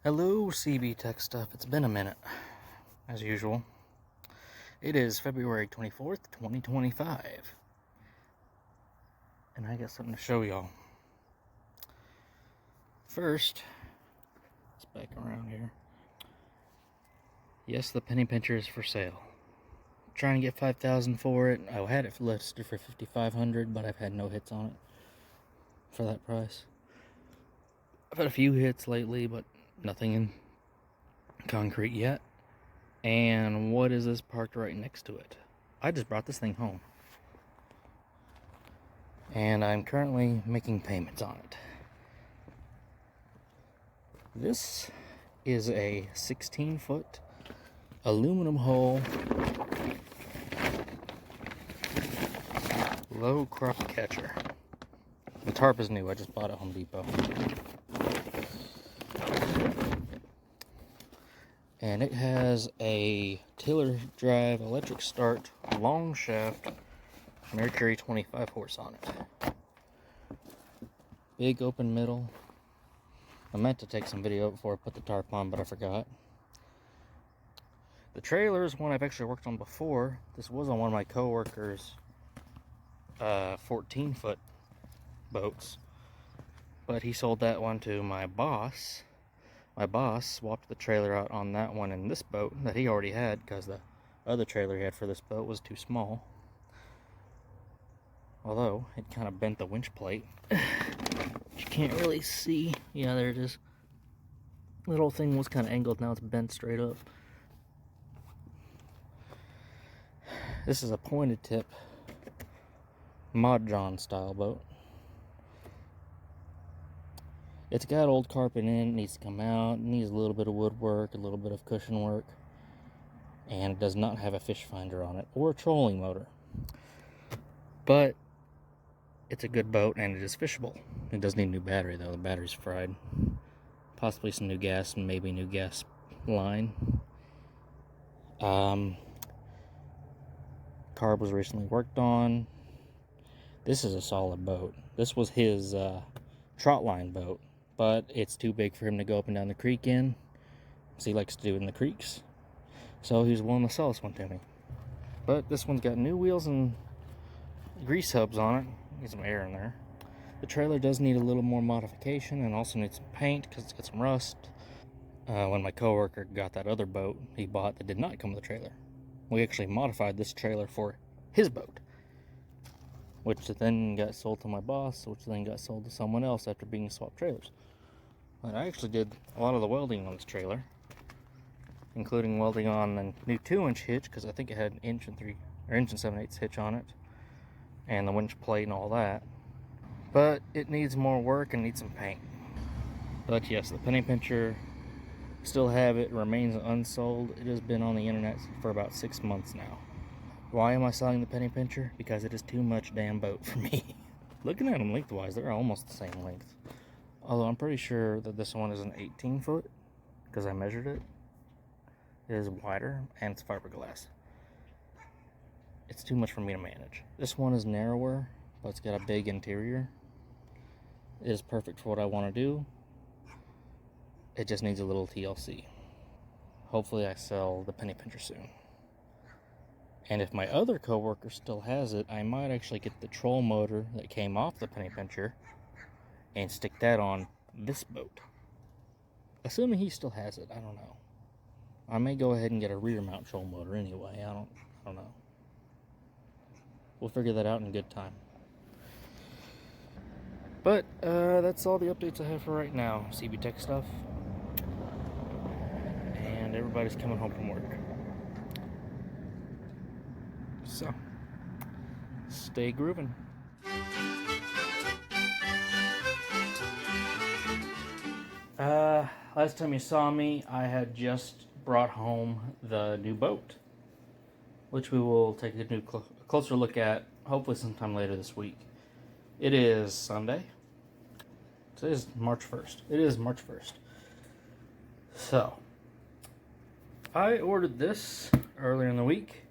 Hello, CB Tech Stuff. It's been a minute, as usual. It is February 24th, 2025. And I got something to show y'all. First, let's back around here. Yes, the penny pincher is for sale. I'm trying to get $5,000 for it. I had it listed for $5,500, but I've had no hits on it for that price. I've had a few hits lately, but nothing in concrete yet. And what is this parked right next to it? I just brought this thing home. And I'm currently making payments on it. This is a 16-foot aluminum hull Lowe crop catcher. The tarp is new. I just bought it at Home Depot. And it has a tiller drive electric start long shaft Mercury 25 horse on it. Big open middle. I meant to take some video before I put the tarp on, but I forgot. The trailer is one I've actually worked on before. This was on one of my coworkers' 14-foot boats, but he sold that one to my boss. My boss swapped the trailer out on that one in this boat that he already had because the other trailer he had for this boat was too small. Although, it kind of bent the winch plate. You can't really see. Yeah, there it is. The little thing was kind of angled, now it's bent straight up. This is a pointed tip Mod John style boat. It's got old carpet in it, needs to come out, needs a little bit of woodwork, a little bit of cushion work, and it does not have a fish finder on it or a trolling motor. But it's a good boat and it is fishable. It does need a new battery though, the battery's fried. Possibly some new gas and maybe new gas line. Carb was recently worked on. This is a solid boat. This was his trot line boat, but it's too big for him to go up and down the creek in, as he likes to do in the creeks. So he was willing to sell this one to me. But this one's got new wheels and grease hubs on it. Need some air in there. The trailer does need a little more modification and also needs some paint because it's got some rust. When my coworker got that other boat he bought that did not come with a trailer, we actually modified this trailer for his boat, which then got sold to my boss, which then got sold to someone else after being swapped trailers. But I actually did a lot of the welding on this trailer, including welding on the new 2-inch hitch, because I think it had an 1 7/8 hitch on it, and the winch plate and all that. But it needs more work and needs some paint. But yes, the penny pincher, still have it, remains unsold. It has been on the internet for about 6 months now. Why am I selling the penny pincher? Because it is too much damn boat for me. Looking at them lengthwise, they're almost the same length. Although I'm pretty sure that this one is an 18-foot, because I measured it. It is wider, and it's fiberglass. It's too much for me to manage. This one is narrower, but it's got a big interior. It is perfect for what I want to do. It just needs a little TLC. Hopefully I sell the penny pincher soon. And if my other coworker still has it, I might actually get the troll motor that came off the penny pincher and stick that on this boat. Assuming he still has it, I don't know. I may go ahead and get a rear mount troll motor anyway. I don't know. We'll figure that out in good time. But that's all the updates I have for right now. CB Tech Stuff. And everybody's coming home from work. So, stay grooving. Last time you saw me, I had just brought home the new boat, which we will take a closer look at hopefully sometime later this week. It is Sunday. Today is March 1st. It is March 1st. So, I ordered this earlier in the week.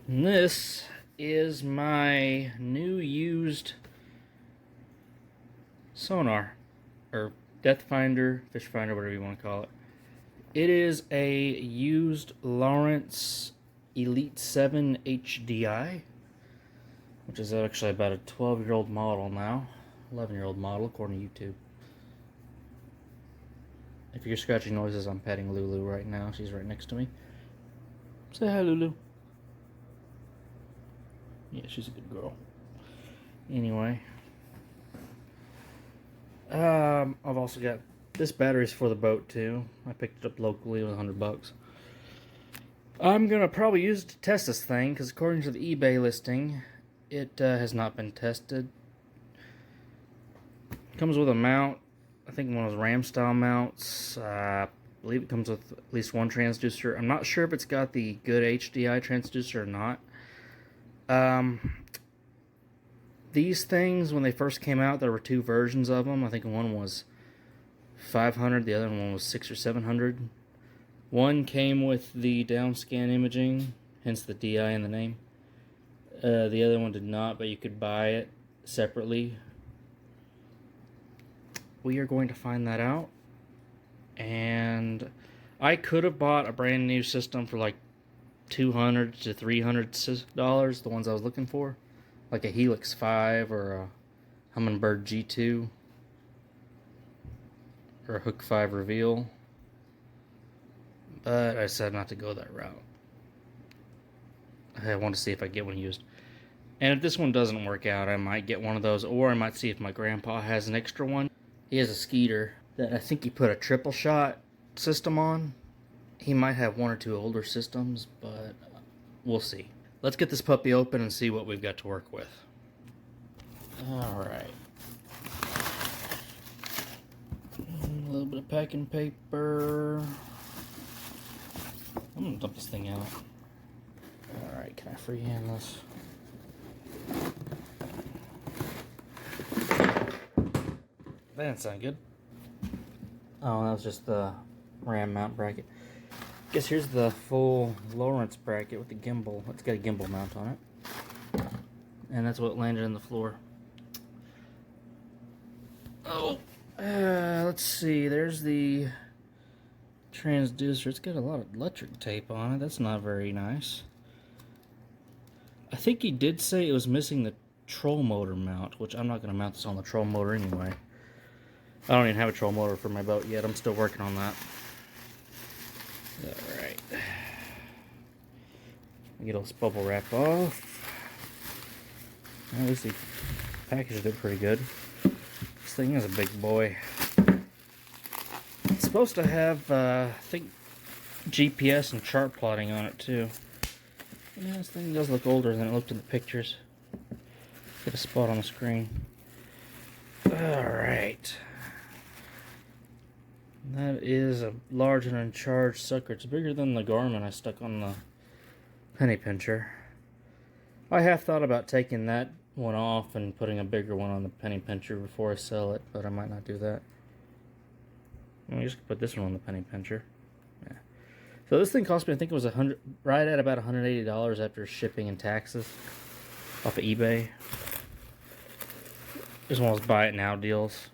And this is my new used Sonar, or depth finder, fish finder, whatever you want to call it. It is a used Lawrence Elite 7 HDI, which is actually about a 12-year-old model now. 11-year-old model, according to YouTube. If you're scratching noises, I'm petting Lulu right now. She's right next to me. Say hi, Lulu. Yeah, she's a good girl. Anyway. I've also got this batteries for the boat, too. I picked it up locally. It was $100. I'm going to probably use it to test this thing, because according to the eBay listing, it has not been tested. It comes with a mount. I think one of those Ram style mounts. I believe it comes with at least one transducer. I'm not sure if it's got the good HDI transducer or not. These things, when they first came out, there were two versions of them. I think one was 500, the other one was 600 or 700. One came with the downscan imaging, hence the DI in the name. The other one did not, but you could buy it separately. We are going to find that out. And I could have bought a brand new system for like $200 to $300, the ones I was looking for. Like a Helix 5 or a Humminbird G2. Or a Hook 5 Reveal. But I decided not to go that route. I want to see if I get one used. And if this one doesn't work out, I might get one of those. Or I might see if my grandpa has an extra one. He has a Skeeter that I think he put a triple shot system on. He might have one or two older systems, but we'll see. Let's get this puppy open and see what we've got to work with. Alright. A little bit of packing paper. I'm going to dump this thing out. Alright, can I freehand this? That didn't sound good. Oh, that was just the RAM mount bracket. Guess here's the full Lawrence bracket with the gimbal. It's got a gimbal mount on it. And that's what landed in the floor. Oh, let's see. There's the transducer. It's got a lot of electric tape on it. That's not very nice. I think he did say it was missing the troll motor mount, which I'm not going to mount this on the troll motor anyway. I don't even have a troll motor for my boat yet. I'm still working on that. Alright. Get all this bubble wrap off. At least the packaged it pretty good. This thing is a big boy. It's supposed to have, I think, GPS and chart plotting on it too. Yeah, this thing does look older than it looked in the pictures. Get a spot on the screen. Alright. That is a large and uncharged sucker. It's bigger than the Garmin I stuck on the penny pincher. I have thought about taking that one off and putting a bigger one on the penny pincher before I sell it, but I might not do that. Let me just put this one on the penny pincher. Yeah. So this thing cost me, I think it was right at about $180 after shipping and taxes off of eBay. This one was buy it now deals.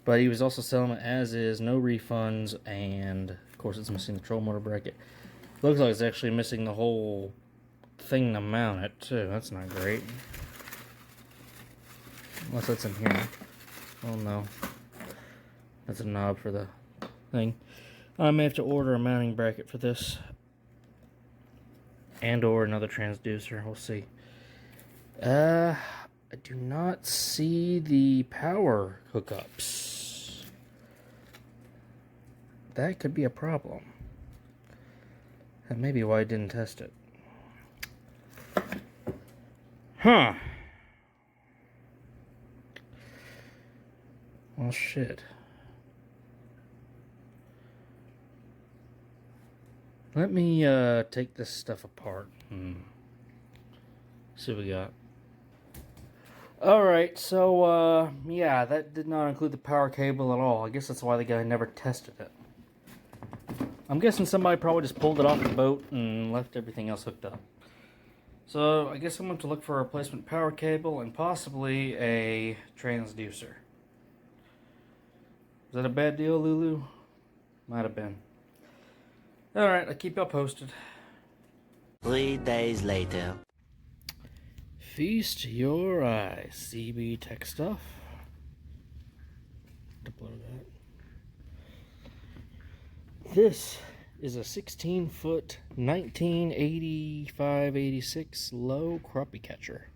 But he was also selling it as is, no refunds, and of course it's missing the troll motor bracket. Looks like it's actually missing the whole thing to mount it too. That's not great. Unless that's in here. Oh no. That's a knob for the thing. I may have to order a mounting bracket for this. And or another transducer. We'll see. I do not see the power hookups. That could be a problem. That may be why I didn't test it. Huh. Well, shit. Let me take this stuff apart. See what we got. Alright, so, yeah, that did not include the power cable at all. I guess that's why the guy never tested it. I'm guessing somebody probably just pulled it off the boat and left everything else hooked up. So, I guess I'm going to look for a replacement power cable and possibly a transducer. that a bad deal, Lulu? Might have been. Alright, I'll keep y'all posted. 3 days later. Feast your eyes, CB Tech stuff. Deploy that. This is a 16-foot 1985-86 Lowe crappie catcher.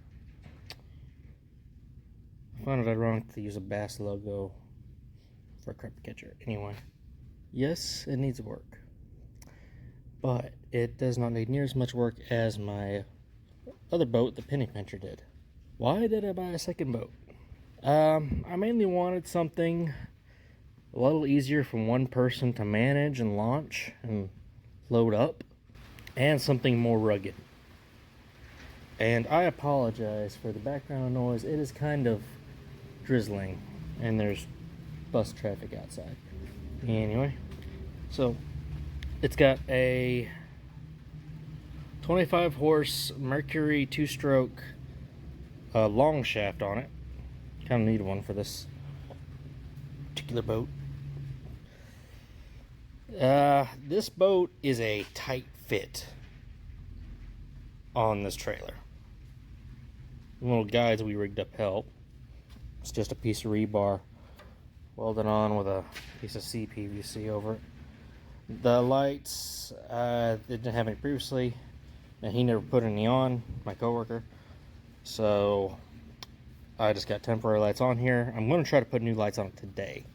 I found it ironic to use a bass logo for a crappie catcher. Anyway, yes, it needs work, but it does not need near as much work as my other boat, the penny pincher, did. Why did I buy a second boat? I mainly wanted something a little easier for one person to manage and launch and load up, and something more rugged. And I apologize for the background noise. It is kind of drizzling and there's bus traffic outside. Anyway, so it's got a 25 horse Mercury 2-stroke long shaft on it. Kind of need one for this particular boat. This boat is a tight fit on this trailer. The little guides we rigged up help. It's just a piece of rebar welded on with a piece of CPVC over it. The lights, didn't have any previously, and he never put any on, my coworker. So I just got temporary lights on here. I'm going to try to put new lights on it today,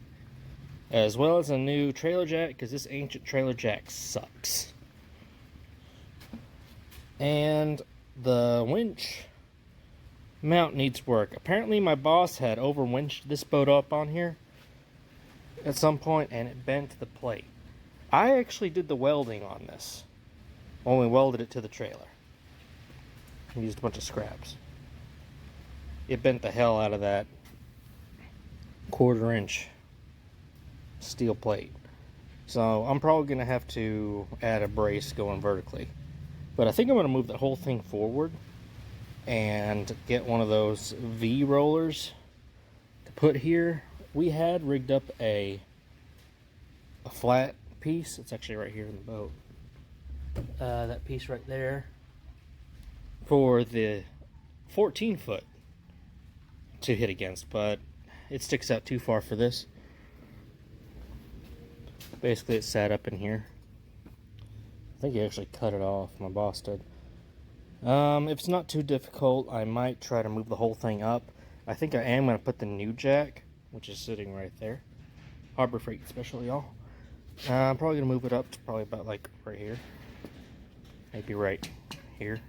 as well as a new trailer jack, because this ancient trailer jack sucks. And the winch mount needs work. Apparently my boss had over winched this boat up on here at some point and it bent the plate. I actually did the welding on this when we welded it to the trailer. We used a bunch of scraps. It bent the hell out of that 1/4 inch steel plate. So I'm probably going to have to add a brace going vertically. But I think I'm going to move the whole thing forward and get one of those V rollers to put here. We had rigged up a flat piece. It's actually right here in the boat. That piece right there for the 14-foot to hit against, but it sticks out too far for this. Basically, it sat up in here. I think he actually cut it off. My boss did. If it's not too difficult, I might try to move the whole thing up. I think I am going to put the new jack, which is sitting right there. Harbor Freight special, y'all. I'm probably going to move it up to probably about like right here. Maybe right here.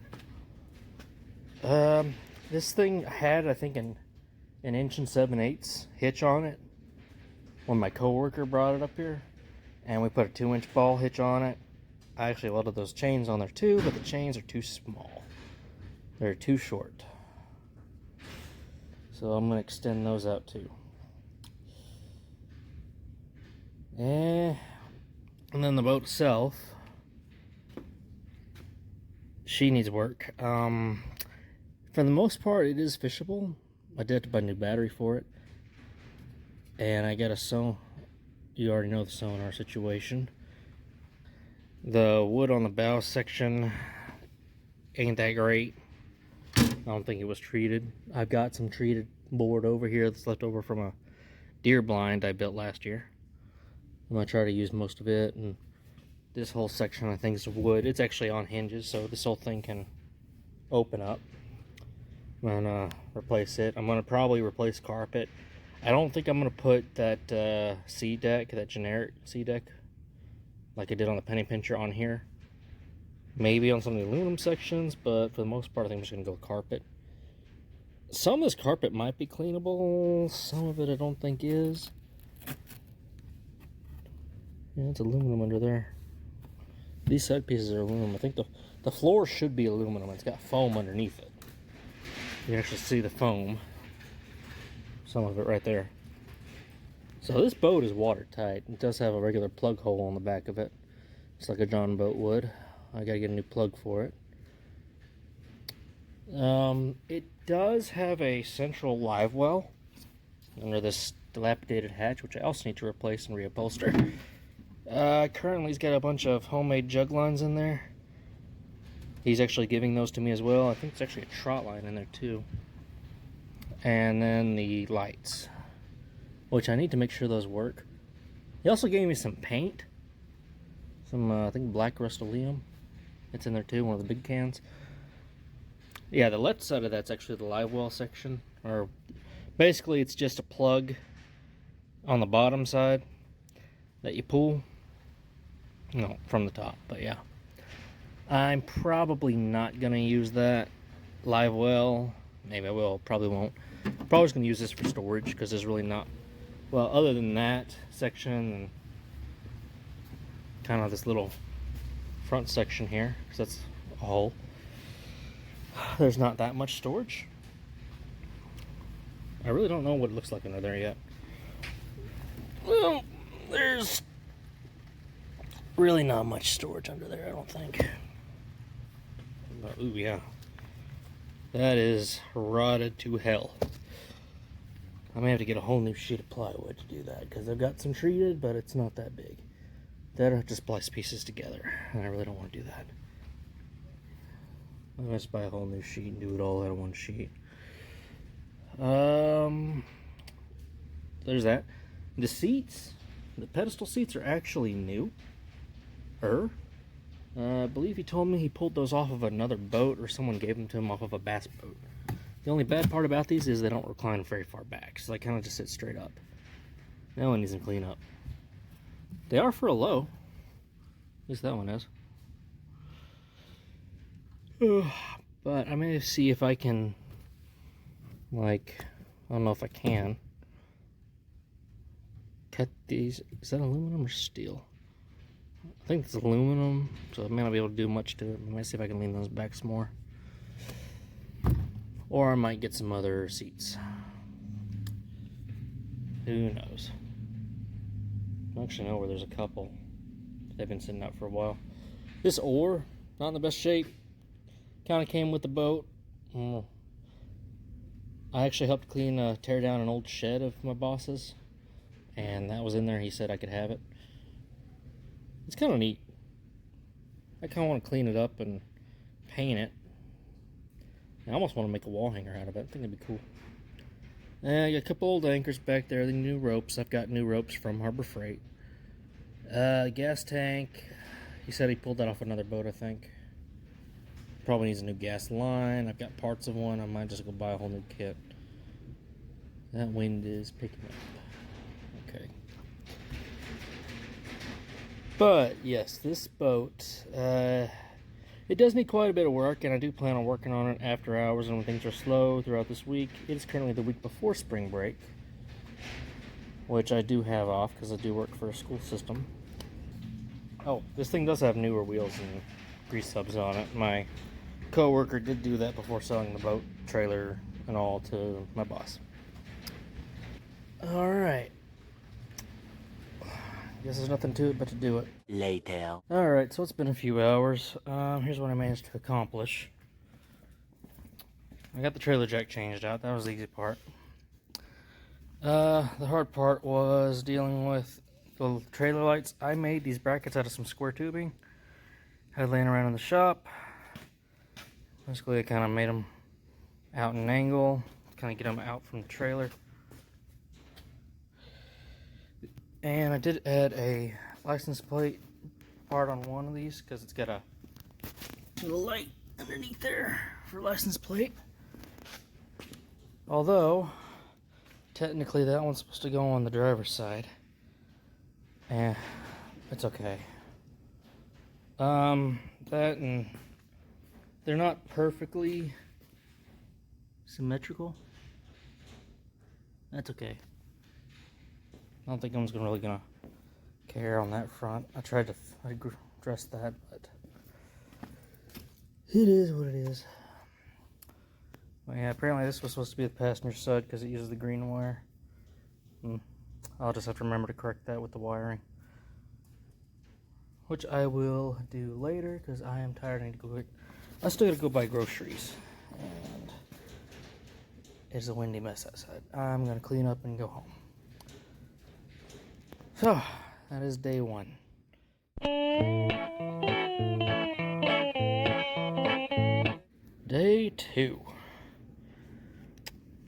This thing had, I think, an 1 7/8" hitch on it when my coworker brought it up here. And we put a 2-inch ball hitch on it. I actually welded those chains on there too, but the chains are too small. They're too short. So I'm going to extend those out too. And then the boat itself, she needs work. For the most part, it is fishable. I did have to buy a new battery for it. And I got a Sonar. You already know the Sonar situation. The wood on the bow section ain't that great. I don't think it was treated. I've got some treated board over here that's left over from a deer blind I built last year. I'm going to try to use most of it. And this whole section I think is wood. It's actually on hinges, so this whole thing can open up. I'm going to replace it. I'm going to probably replace carpet. I don't think I'm going to put that C deck, that generic C deck, like I did on the penny pincher on here. Maybe on some of the aluminum sections, but for the most part I think I'm just going to go with carpet. Some of this carpet might be cleanable, some of it I don't think is. Yeah, it's aluminum under there. These side pieces are aluminum. I think the floor should be aluminum. It's got foam underneath it. You can actually see the foam. Some of it right there. So this boat is watertight. It does have a regular plug hole on the back of it, just like a John boat would. I gotta get a new plug for it. It does have a central live well under this dilapidated hatch, which I also need to replace and reupholster. Currently he's got a bunch of homemade jug lines in there. He's actually giving those to me as well. I think it's actually a trot line in there too. And then the lights, which I need to make sure those work. He also gave me some paint. Some, I think, black Rust-Oleum. It's in there too, one of the big cans. Yeah, the left side of that's actually the live well section. Or basically it's just a plug on the bottom side that you pull. No, from the top, but yeah. I'm probably not going to use that live well. Maybe I will, probably won't. Probably just going to use this for storage because there's really not, well, other than that section and kind of this little front section here, because that's a hole, there's not that much storage. I really don't know what it looks like under there yet. Well, there's really not much storage under there, I don't think. But, ooh, yeah. That is rotted to hell. I may have to get a whole new sheet of plywood to do that, because I've got some treated, but it's not that big. Then I have to splice pieces together, and I really don't want to do that. I'm going to buy a whole new sheet and do it all out of one sheet. There's that. The seats, the pedestal seats are actually new. I believe he told me he pulled those off of another boat, or someone gave them to him off of a bass boat. The only bad part about these is they don't recline very far back, so they kind of just sit straight up. That one needs to clean up. They are for a Lowe. At least that one is. But I may see if I can, like, I don't know if I can cut these. Is that aluminum or steel? I think it's aluminum, so I may not be able to do much to it. I might see if I can lean those back some more. Or I might get some other seats. Who knows? I actually know where there's a couple. They've been sitting out for a while. This oar, not in the best shape. Kind of came with the boat. I actually helped tear down an old shed of my boss's. And that was in there. He said I could have it. It's kind of neat. I kind of want to clean it up and paint it. I almost want to make a wall hanger out of it. I think it'd be cool. I got a couple old anchors back there. The new ropes. I've got new ropes from Harbor Freight. Gas tank. He said he pulled that off another boat, I think. Probably needs a new gas line. I've got parts of one. I might just go buy a whole new kit. That wind is picking up. Okay. But, yes, this boat, it does need quite a bit of work, and I do plan on working on it after hours and when things are slow throughout this week. It is currently the week before spring break, which I do have off because I do work for a school system. Oh, this thing does have newer wheels and grease subs on it. My co-worker did do that before selling the boat, trailer, and all to my boss. Alright. Guess there's nothing to it but to do it. Later. Alright, so it's been a few hours. Here's what I managed to accomplish. I got the trailer jack changed out. That was the easy part. The hard part was dealing with the trailer lights. I made these brackets out of some square tubing. Had laying around in the shop. Basically, I kind of made them out in an angle. Kind of get them out from the trailer. And I did add a license plate part on one of these because it's got a little light underneath there for license plate. Although, technically that one's supposed to go on the driver's side. And it's okay. That and they're not perfectly symmetrical. That's okay. I don't think I'm really gonna care on that front. I tried to address that, but it is what it is. Well, yeah, apparently this was supposed to be the passenger side because it uses the green wire. I'll just have to remember to correct that with the wiring, which I will do later because I am tired. I still gotta go buy groceries, and it's a windy mess outside. I'm gonna clean up and go home. So, that is day one. Day two.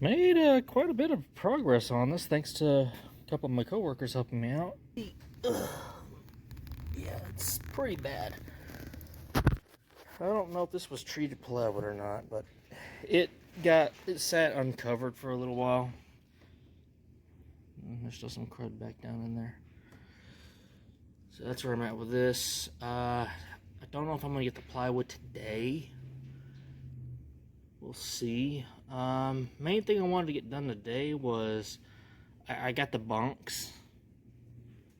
Made quite a bit of progress on this thanks to a couple of my coworkers helping me out. Yeah, it's pretty bad. I don't know if this was treated plywood or not, but it sat uncovered for a little while. And there's still some crud back down in there. So that's where I'm at with this. I don't know if I'm gonna get the plywood today. We'll see. Main thing I wanted to get done today was I got the bunks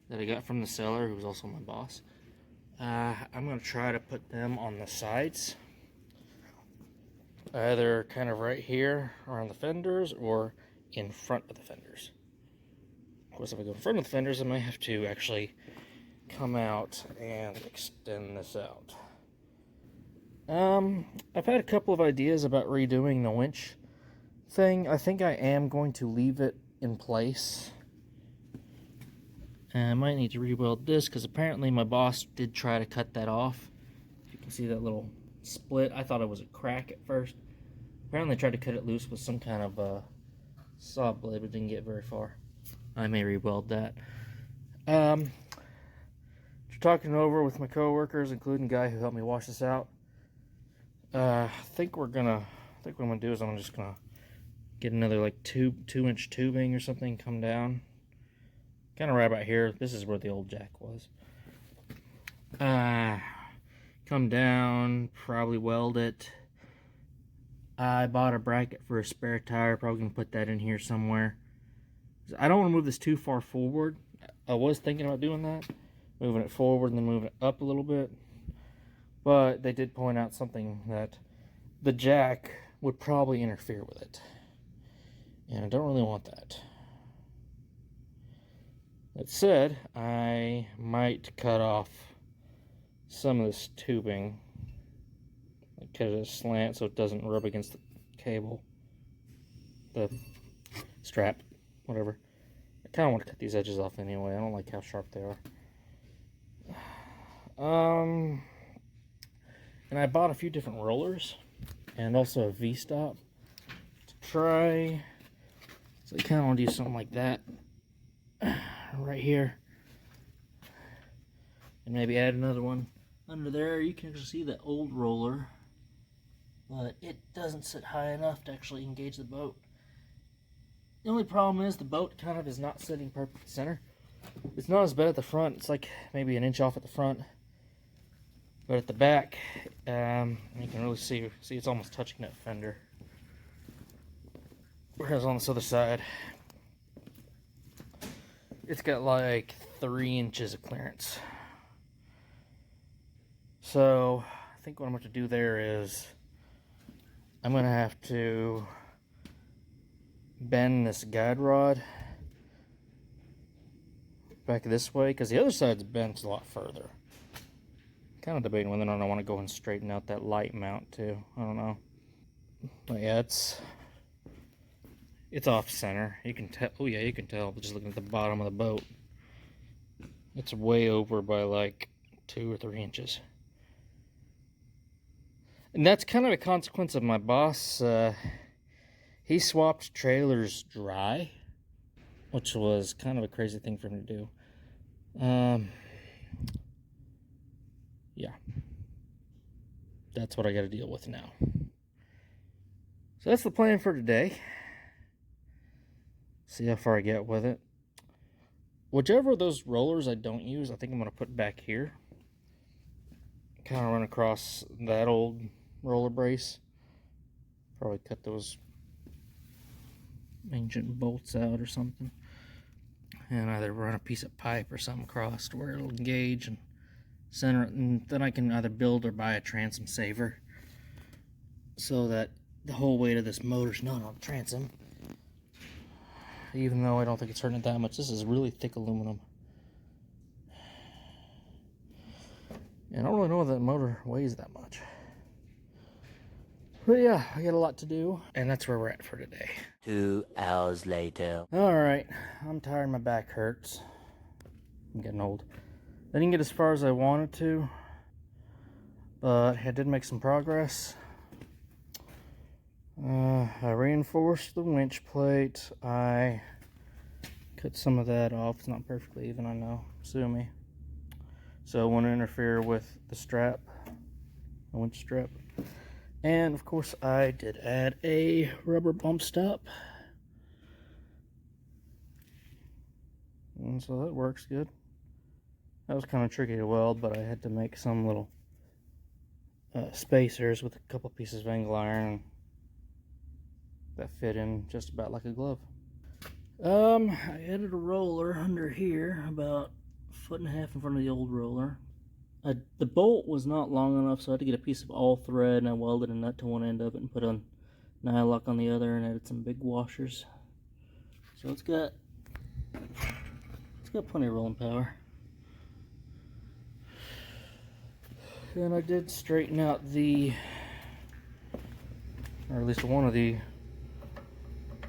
that I got from the seller, who's also my boss. I'm going to try to put them on the sides, either kind of right here around the fenders or in front of the fenders. Of course, if I go in front of the fenders, I might have to actually come out and extend this out. I've had a couple of ideas about redoing the winch thing. I think I am going to leave it in place. And I might need to rebuild this because apparently my boss did try to cut that off. You can see that little split. I thought it was a crack at first. Apparently I tried to cut it loose with some kind of saw blade, but didn't get very far. I may rebuild that. After talking over with my coworkers, including the guy who helped me wash this out, I think what I'm gonna do is I'm just gonna get another like 2-inch tubing or something, come down kind of right about here. This is where the old jack was. Come down, probably weld it. I bought a bracket for a spare tire, probably gonna put that in here somewhere. I don't want to move this too far forward. I was thinking about doing that, moving it forward and then moving it up a little bit. But they did point out something that the jack would probably interfere with it. And I don't really want that. That said, I might cut off some of this tubing. Cut it a slant so it doesn't rub against the cable. The strap, whatever. I kind of want to cut these edges off anyway. I don't like how sharp they are. And I bought a few different rollers and also a V-stop to try. So I kind of want to do something like that right here. And maybe add another one under there. You can see the old roller, but it doesn't sit high enough to actually engage the boat. The only problem is the boat kind of is not sitting perfect center. It's not as bad at the front. It's like maybe an inch off at the front. But at the back, you can really see it's almost touching that fender. Whereas on this other side, it's got like 3 inches of clearance. So I think what I'm going to do there is I'm going to have to bend this guide rod back this way because the other side's bent a lot further. Kind of debating whether or not I want to go and straighten out that light mount too. I don't know. But yeah, it's off center. You can tell. Oh yeah, you can tell just looking at the bottom of the boat. It's way over by like 2 or 3 inches. And that's kind of a consequence of my boss. He swapped trailers dry, which was kind of a crazy thing for him to do. Yeah, that's what I got to deal with now. So that's the plan for today. See how far I get with it. Whichever of those rollers I don't use, I think I'm going to put back here. Kind of run across that old roller brace. Probably cut those ancient bolts out or something. And either run a piece of pipe or something across to where it'll engage and center it, and then I can either build or buy a transom saver so that the whole weight of this motor's not on the transom. Even though I don't think it's hurting it that much. This is really thick aluminum. And I don't really know that motor weighs that much. But yeah, I got a lot to do, and that's where we're at for today. 2 hours later. Alright, I'm tired, my back hurts. I'm getting old. I didn't get as far as I wanted to, but I did make some progress. I reinforced the winch plate. I cut some of that off. It's not perfectly even, I know. Sue me. So it won't interfere with the strap, the winch strap. And of course I did add a rubber bump stop. And so that works good. That was kind of tricky to weld, but I had to make some little spacers with a couple pieces of angle iron that fit in just about like a glove. I added a roller under here, about a foot and a half in front of the old roller. The bolt was not long enough, so I had to get a piece of all thread, and I welded a nut to one end of it and put a nylock on the other, and added some big washers. So it's got plenty of rolling power. And I did straighten out or at least one of the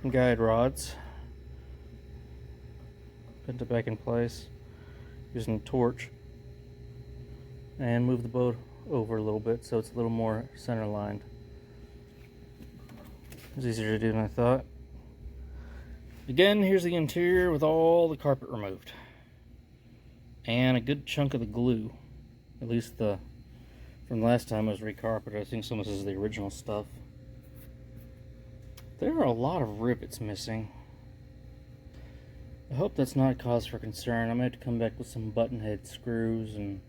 guide rods. Put it back in place using a torch, and move the boat over a little bit so it's a little more center lined. It was easier to do than I thought. Again, here's the interior with all the carpet removed and a good chunk of the glue, at least from last time it was recarpeted. I think some of this is the original stuff. There are a lot of rivets missing. I hope that's not cause for concern. I might have to come back with some button head screws and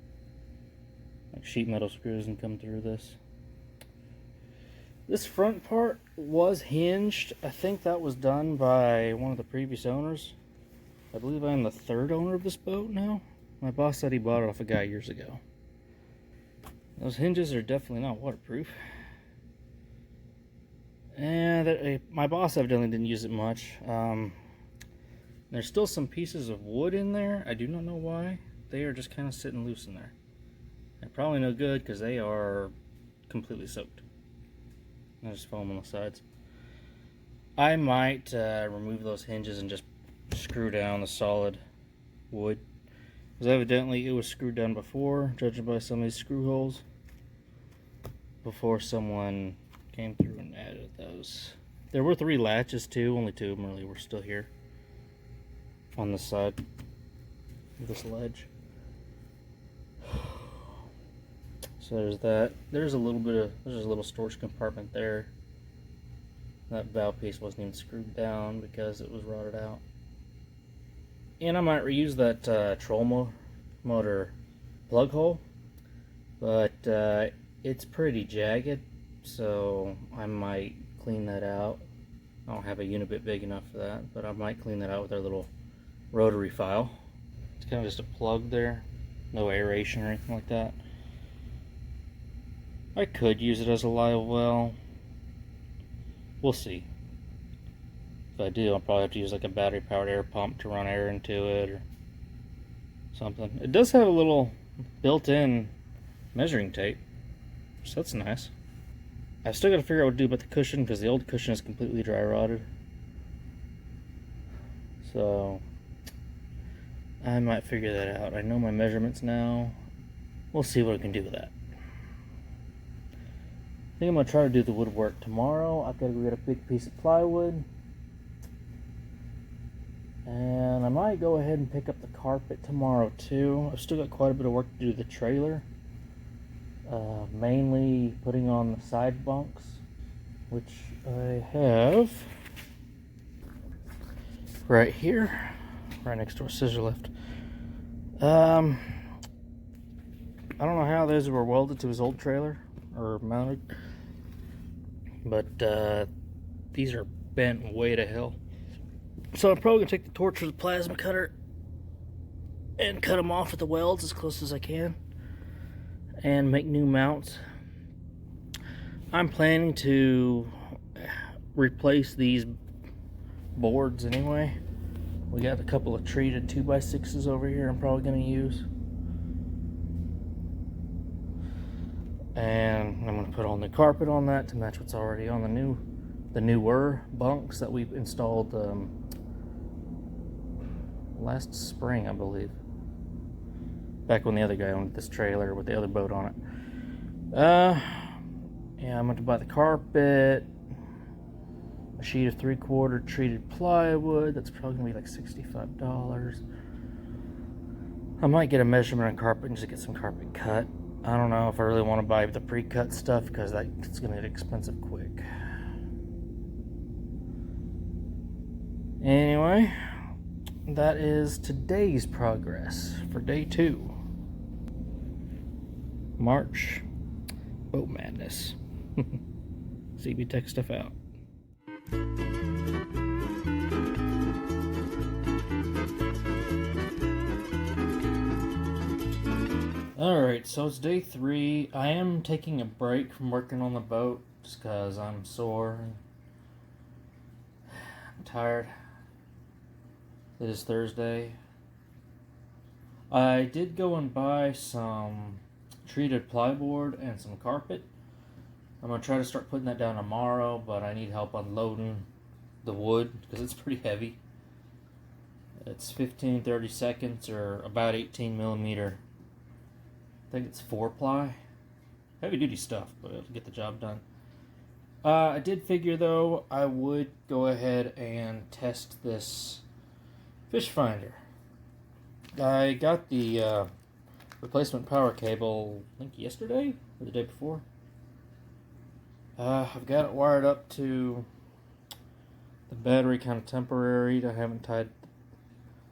like sheet metal screws and come through this. This front part was hinged. I think that was done by one of the previous owners. I believe I'm the third owner of this boat now. My boss said he bought it off a guy years ago. Those hinges are definitely not waterproof. And my boss evidently didn't use it much. There's still some pieces of wood in there. I do not know why. They are just kind of sitting loose in there. They're probably no good because they are completely soaked. There's foam on the sides. I might remove those hinges and just screw down the solid wood, because evidently it was screwed down before, judging by some of these screw holes, before someone came through and added those. There were 3 latches too, only 2 of them really were still here on the side of this ledge. So there's that. There's a little storage compartment there. That valve piece wasn't even screwed down because it was rotted out. And I might reuse that troll motor plug hole, but it's pretty jagged, so I might clean that out. I don't have a unibit big enough for that, but I might clean that out with our little rotary file. It's kind of just a plug there, no aeration or anything like that. I could use it as a live well. We'll see. If I do, I'll probably have to use like a battery powered air pump to run air into it or something. It does have a little built-in measuring tape, so that's nice. I've still got to figure out what to do about the cushion, because the old cushion is completely dry rotted. So I might figure that out. I know my measurements now. We'll see what I can do with that. I think I'm going to try to do the woodwork tomorrow. I've got to go get a big piece of plywood. And I might go ahead and pick up the carpet tomorrow too. I've still got quite a bit of work to do to the trailer. Mainly putting on the side bunks, which I have right here, right next to our scissor lift. I don't know how those were welded to his old trailer or mounted, but these are bent way to hell. So I'm probably gonna take the torch or the plasma cutter and cut them off at the welds as close as I can and make new mounts. I'm planning to replace these boards anyway. We got a couple of treated 2x6s over here I'm probably gonna use. And I'm gonna put all new carpet on that to match what's already on the newer bunks that we've installed last spring, I believe. Back when the other guy owned this trailer with the other boat on it. Yeah, I'm going to buy the carpet, a sheet of 3/4 treated plywood. That's probably going to be like $65. I might get a measurement on carpet and just get some carpet cut. I don't know if I really want to buy the pre-cut stuff because that's going to get expensive quick. Anyway, that is today's progress for day 2. March Boat Madness. CB Tech stuff out. Alright, so it's day 3. I am taking a break from working on the boat just because I'm sore and I'm tired. It is Thursday. I did go and buy some treated plyboard and some carpet. I'm going to try to start putting that down tomorrow, but I need help unloading the wood because it's pretty heavy. It's 15-30 seconds or about 18 millimeter. I think it's 4-ply. Heavy duty stuff, but it'll get the job done. I did figure though I would go ahead and test this fish finder. I got the replacement power cable, I think yesterday or the day before. I've got it wired up to the battery, kind of temporary. I haven't tied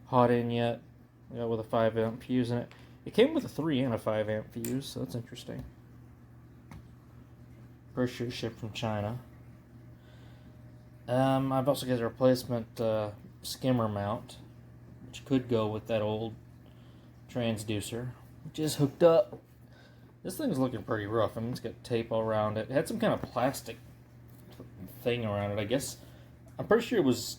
hot in yet. I got with a 5-amp fuse in it. It came with a 3 and a 5-amp fuse, so that's interesting. Pretty sure shipped from China. I've also got a replacement skimmer mount, which could go with that old transducer, which is hooked up. This thing's looking pretty rough. I mean, it's got tape all around it. It had some kind of plastic thing around it, I guess. I'm pretty sure it was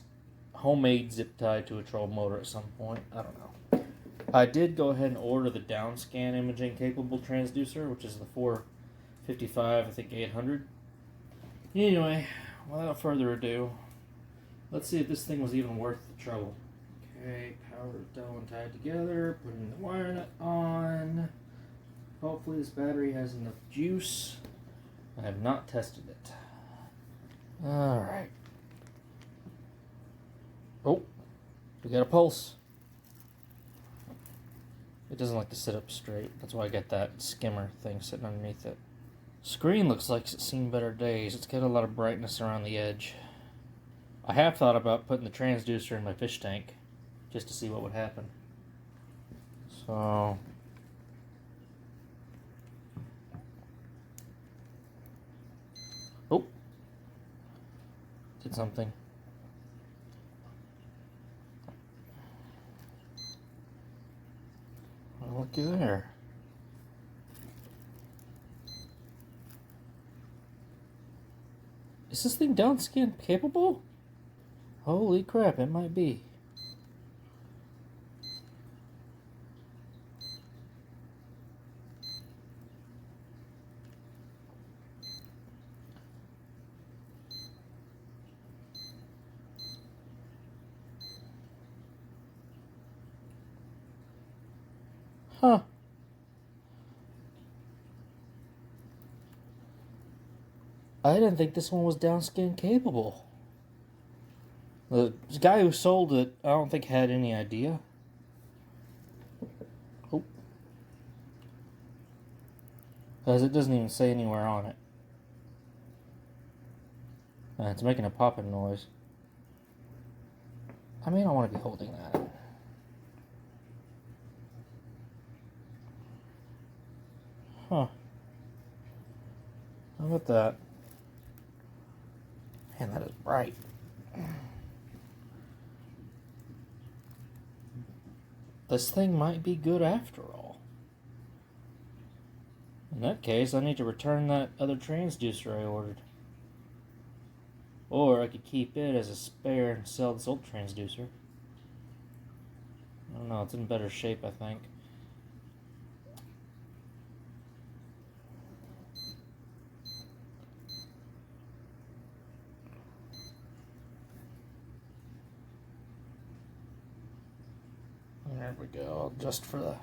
homemade zip tied to a trolling motor at some point. I don't know. I did go ahead and order the downscan imaging capable transducer, which is the 455, I think 800. Anyway, without further ado, let's see if this thing was even worth the trouble. Okay, power down, tied together, putting the wire nut on. Hopefully this battery has enough juice. I have not tested it. Alright. Oh, we got a pulse. It doesn't like to sit up straight. That's why I got that skimmer thing sitting underneath it. Screen looks like it's seen better days. It's got a lot of brightness around the edge. I have thought about putting the transducer in my fish tank just to see what would happen. So oh, did something. Well, looky there. Is this thing downscan capable? Holy crap, it might be. Huh. I didn't think this one was downscan capable. The guy who sold it, I don't think had any idea. Oh. Because it doesn't even say anywhere on it. It's making a popping noise. I mean, I want to be holding that. Huh. How about that? Man, that is bright. This thing might be good after all. In that case, I need to return that other transducer I ordered. Or I could keep it as a spare and sell this old transducer. I don't know, it's in better shape, I think. There we go, just for the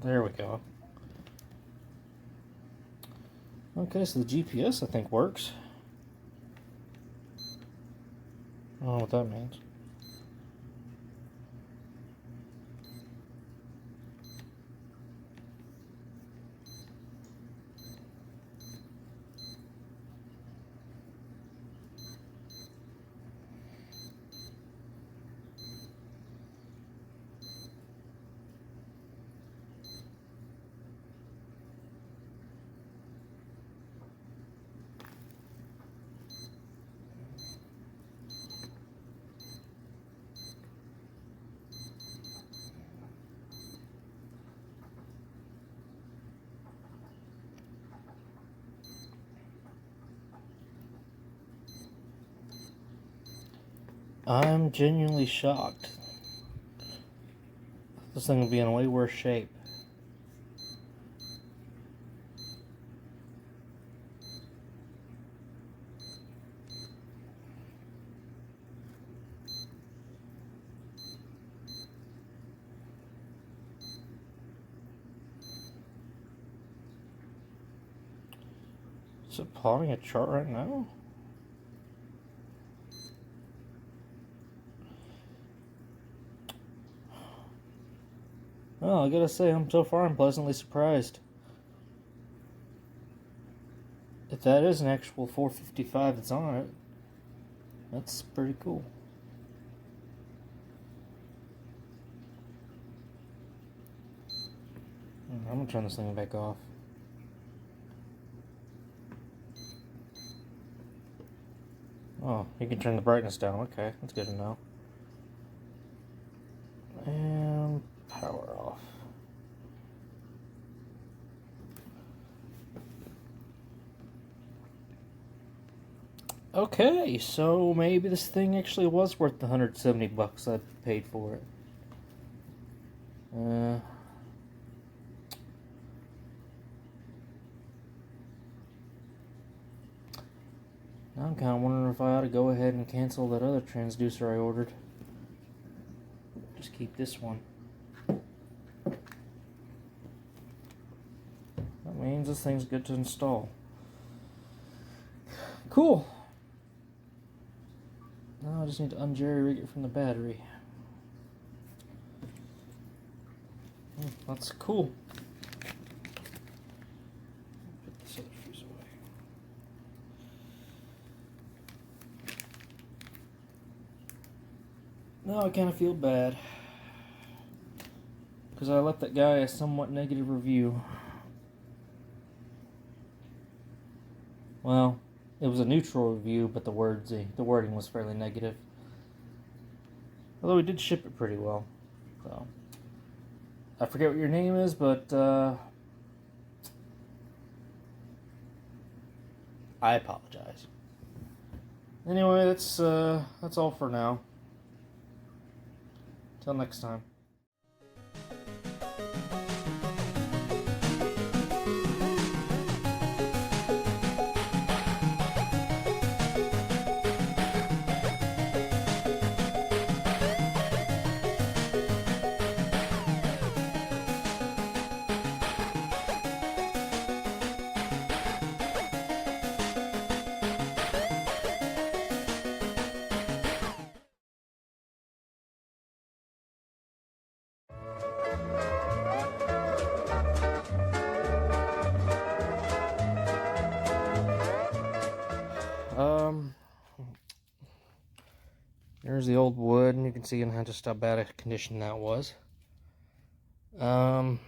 There we go. Okay, so the GPS I think works. I don't know what that means. I'm genuinely shocked. This thing will be in way worse shape. Is it plotting a chart right now? Well, I gotta say, I'm pleasantly surprised. If that is an actual 455 that's on it, that's pretty cool. I'm gonna turn this thing back off. Oh, you can turn the brightness down. Okay, that's good to know. And power off. Okay, so maybe this thing actually was worth the $170 I paid for it. Now I'm kind of wondering if I ought to go ahead and cancel that other transducer I ordered. Just keep this one. That means this thing's good to install. Cool. Now I just need to unjerry-rig it from the battery. That's cool. Put this other fuse away. Now I kind of feel bad because I left that guy a somewhat negative review. Well, it was a neutral review, but the wording was fairly negative. Although we did ship it pretty well. So I forget what your name is, but I apologize. Anyway, that's all for now. Till next time. There's the old wood, and you can see in how just how bad a condition that was. Yeah,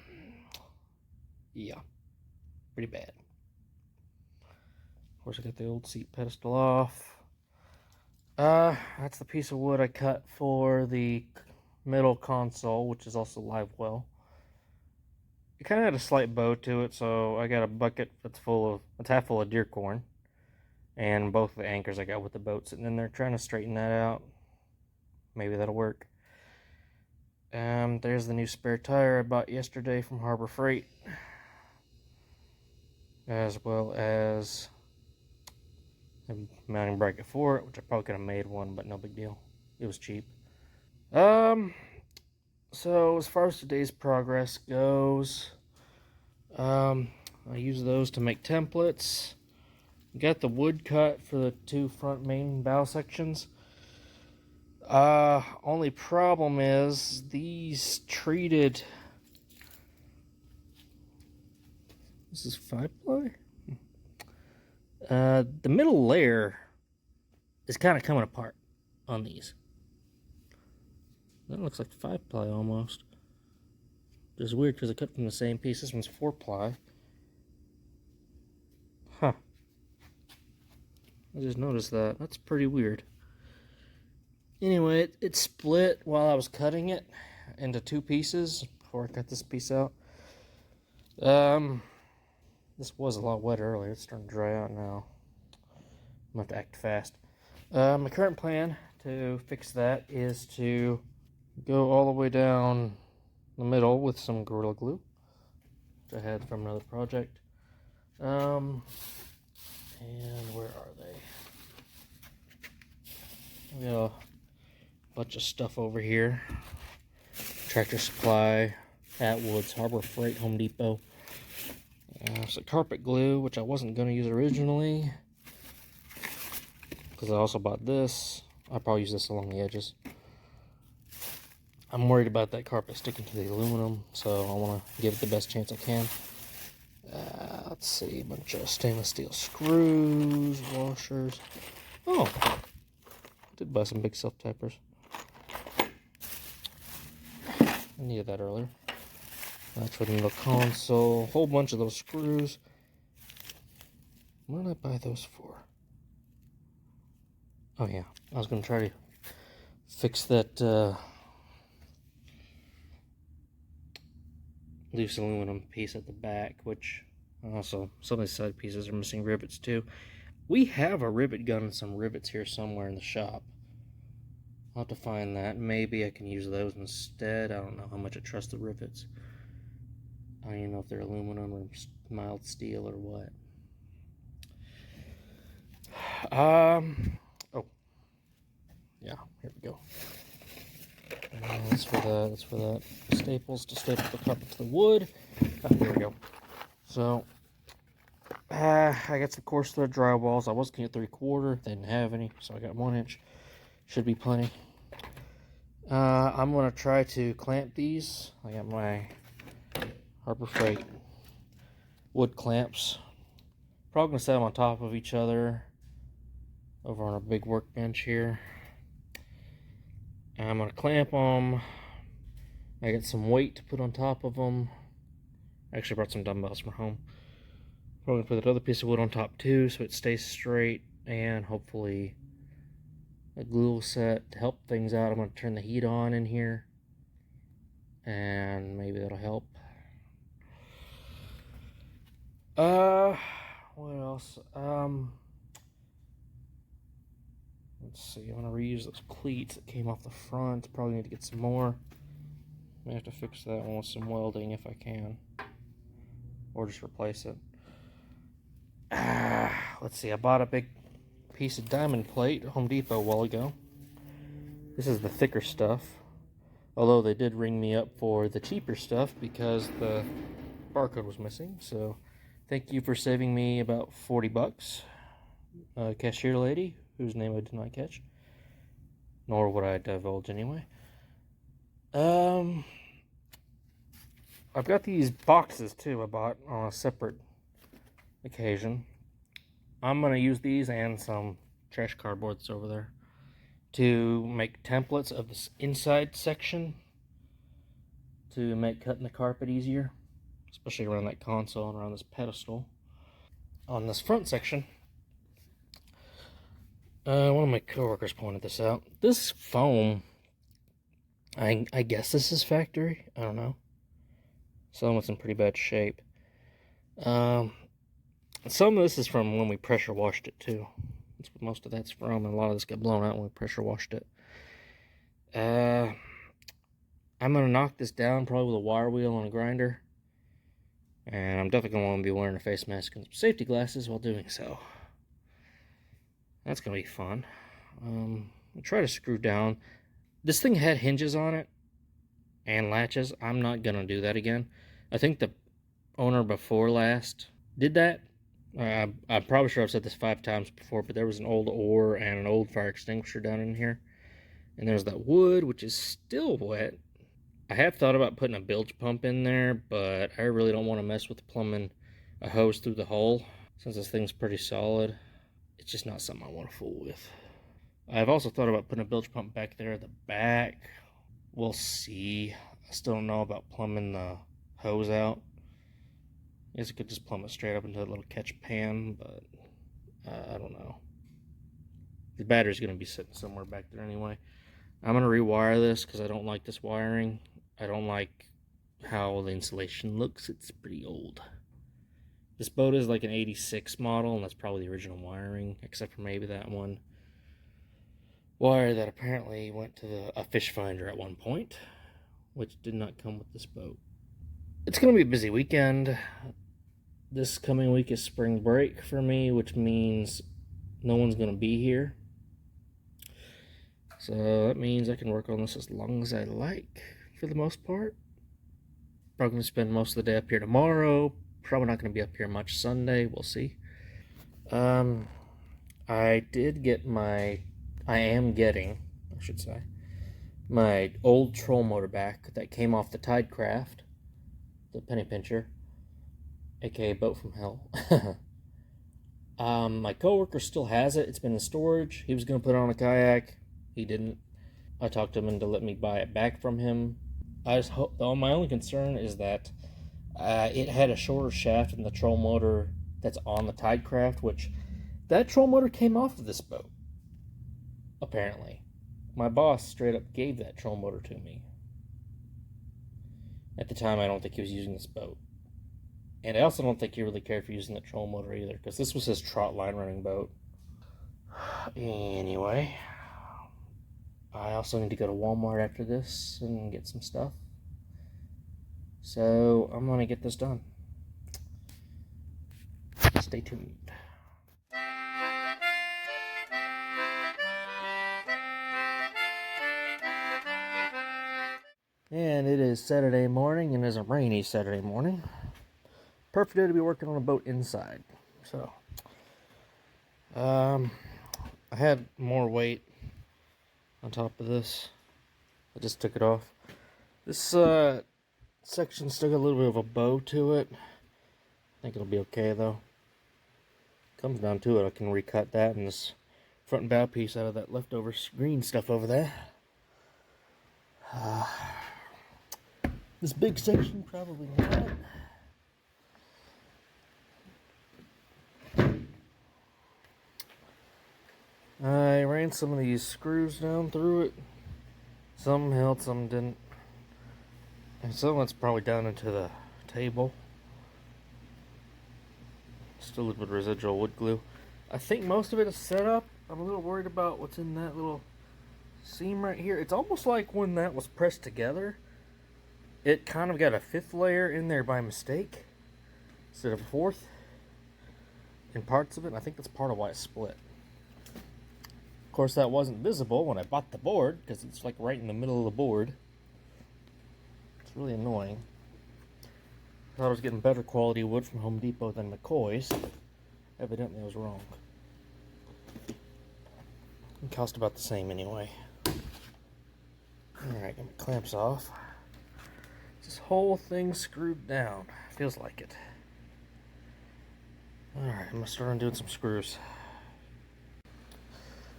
pretty bad. Of course, I got the old seat pedestal off. That's the piece of wood I cut for the middle console, which is also live well. It kind of had a slight bow to it, so I got a bucket that's half full of deer corn, and both the anchors I got with the boat sitting in there, trying to straighten that out. Maybe that'll work. There's the new spare tire I bought yesterday from Harbor Freight, as well as a mounting bracket for it, which I probably could have made one, but no big deal. It was cheap. So as far as today's progress goes, I use those to make templates. Got the wood cut for the two front main bow sections. Only problem is these treated. This is 5-ply. The middle layer is kind of coming apart on these. That looks like 5-ply almost. Just weird because I cut from the same piece. This one's 4-ply. Huh. I just noticed that. That's pretty weird. Anyway, it split while I was cutting it into two pieces before I cut this piece out. This was a lot wetter earlier. It's starting to dry out now. I'm going to have to act fast. My current plan to fix that is to go all the way down the middle with some Gorilla Glue, which I had from another project. And where are they? We got a bunch of stuff over here. Tractor Supply, Atwoods, Harbor Freight, Home Depot. Some carpet glue, which I wasn't going to use originally, because I also bought this. I'll probably use this along the edges. I'm worried about that carpet sticking to the aluminum, so I want to give it the best chance I can. Let's see, a bunch of stainless steel screws, washers. Oh, I did buy some big self-tappers. I needed that earlier. That's for the middle console. A whole bunch of those screws. What did I buy those for? Oh yeah, I was going to try to fix that loose aluminum piece at the back, which also some of the side pieces are missing rivets too. We have a rivet gun and some rivets here somewhere in the shop. I'll have to find that. Maybe I can use those instead. I don't know how much I trust the rivets. I don't even know if they're aluminum or mild steel or what. Oh, yeah, here we go. That's for that. Staples to staple the carpet to the wood. Oh, here we go. So, I got some coarse thread drywalls. I was going to get 3/4. They didn't have any, so I got 1-inch. Should be plenty. I'm going to try to clamp these. I got my Harbor Freight wood clamps. Probably going to set them on top of each other over on a big workbench here. I'm going to clamp them. I got some weight to put on top of them. I actually brought some dumbbells from home. Probably put that other piece of wood on top too so it stays straight, and hopefully a glue set to help things out. I'm going to turn the heat on in here, and maybe that'll help. What else? Let's see, I'm going to reuse those cleats that came off the front. Probably need to get some more. May have to fix that one with some welding if I can, or just replace it. Let's see, I bought a big piece of diamond plate at Home Depot a while ago. This is the thicker stuff, although they did ring me up for the cheaper stuff because the barcode was missing. So thank you for saving me about 40 bucks. Cashier lady, whose name I did not catch, nor would I divulge anyway. I've got these boxes too I bought on a separate occasion. I'm going to use these and some trash cardboard that's over there to make templates of this inside section to make cutting the carpet easier, especially around that console and around this pedestal. On this front section, one of my coworkers pointed this out. This foam, I guess this is factory. I don't know. Some of it's in pretty bad shape. Some of this is from when we pressure washed it too. That's what most of that's from, and a lot of this got blown out when we pressure washed it. I'm gonna knock this down probably with a wire wheel and a grinder, and I'm definitely gonna want to be wearing a face mask and some safety glasses while doing so. That's gonna be fun. I'll try to screw down. This thing had hinges on it, and latches. I'm not going to do that again. I think the owner before last did that. I'm probably sure I've said this 5 times before, but there was an old oar and an old fire extinguisher down in here. And there's that wood, which is still wet. I have thought about putting a bilge pump in there, but I really don't want to mess with plumbing a hose through the hole. Since this thing's pretty solid, it's just not something I want to fool with. I've also thought about putting a bilge pump back there at the back. We'll see. I still don't know about plumbing the hose out. I guess I could just plumb it straight up into a little catch pan, but I don't know. The battery's going to be sitting somewhere back there anyway. I'm going to rewire this because I don't like this wiring. I don't like how the insulation looks. It's pretty old. This boat is like an 86 model, and that's probably the original wiring, except for maybe that one wire that apparently went to a fish finder at one point, which did not come with this boat. It's going to be a busy weekend. This coming week is spring break for me, which means no one's going to be here. So that means I can work on this as long as I like, for the most part. Probably going to spend most of the day up here tomorrow. Probably not going to be up here much Sunday. We'll see. I am getting, my old troll motor back that came off the Tidecraft, the penny pincher, aka boat from hell. My coworker still has it. It's been in storage. He was going to put it on a kayak. He didn't. I talked to him into letting me buy it back from him. My only concern is that it had a shorter shaft than the troll motor that's on the Tidecraft, which that troll motor came off of this boat, apparently. My boss straight up gave that troll motor to me. At the time, I don't think he was using this boat. And I also don't think he really cared for using the troll motor either, because this was his trot line running boat. Anyway, I also need to go to Walmart after this and get some stuff. So I'm going to get this done. Stay tuned. And it is Saturday morning, and it's a rainy Saturday morning. Perfect day to be working on a boat inside. So, I had more weight on top of this. I just took it off. This section still got a little bit of a bow to it. I think it'll be okay though. Comes down to it, I can recut that and this front and bow piece out of that leftover green stuff over there. This big section, probably not. I ran some of these screws down through it. Some held, some didn't. And some of it's probably down into the table. Still a little bit of residual wood glue. I think most of it is set up. I'm a little worried about what's in that little seam right here. It's almost like when that was pressed together, it kind of got a 5th layer in there by mistake instead of a 4th in parts of it. And I think that's part of why it split. Of course, that wasn't visible when I bought the board because it's like right in the middle of the board. It's really annoying. I thought I was getting better quality wood from Home Depot than McCoy's. Evidently, I was wrong. It cost about the same anyway. Alright, get my clamps off. This whole thing screwed down. Feels like it. Alright, I'm going to start on doing some screws.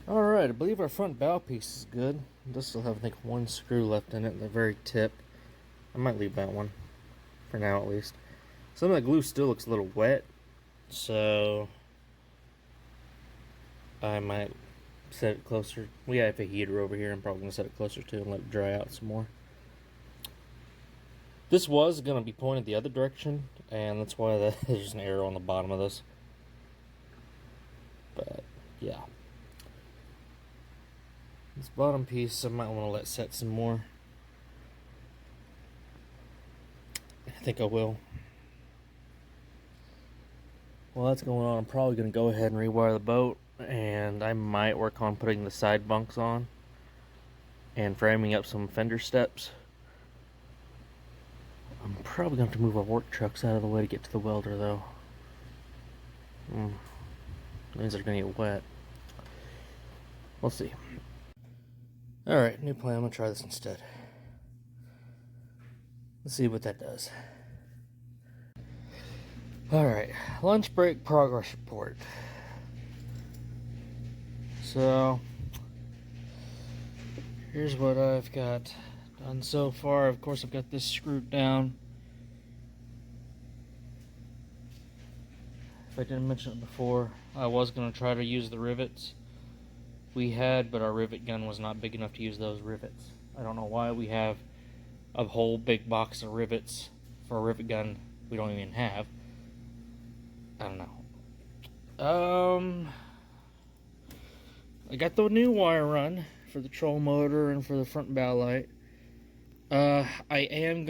Alright, I believe our front bow piece is good. This still have, I think, 1 screw left in it at the very tip. I might leave that one. For now, at least. Some of that glue still looks a little wet. So I might set it closer. We have a heater over here. I'm probably going to set it closer to and let it dry out some more. This was going to be pointed the other direction, and that's why there's an arrow on the bottom of this. But, yeah. This bottom piece I might want to let set some more. I think I will. While that's going on, I'm probably going to go ahead and rewire the boat, and I might work on putting the side bunks on and framing up some fender steps. Probably gonna have to move our work trucks out of the way to get to the welder, though. Means they're gonna get wet. We'll see. Alright, new plan. I'm gonna try this instead. Let's see what that does. Alright, lunch break progress report. So, here's what I've got done so far. Of course, I've got this screwed down. If I didn't mention it before, I was going to try to use the rivets we had, but our rivet gun was not big enough to use those rivets. I don't know why we have a whole big box of rivets for a rivet gun we don't even have. I don't know. I got the new wire run for the troll motor and for the front bow light. What I'm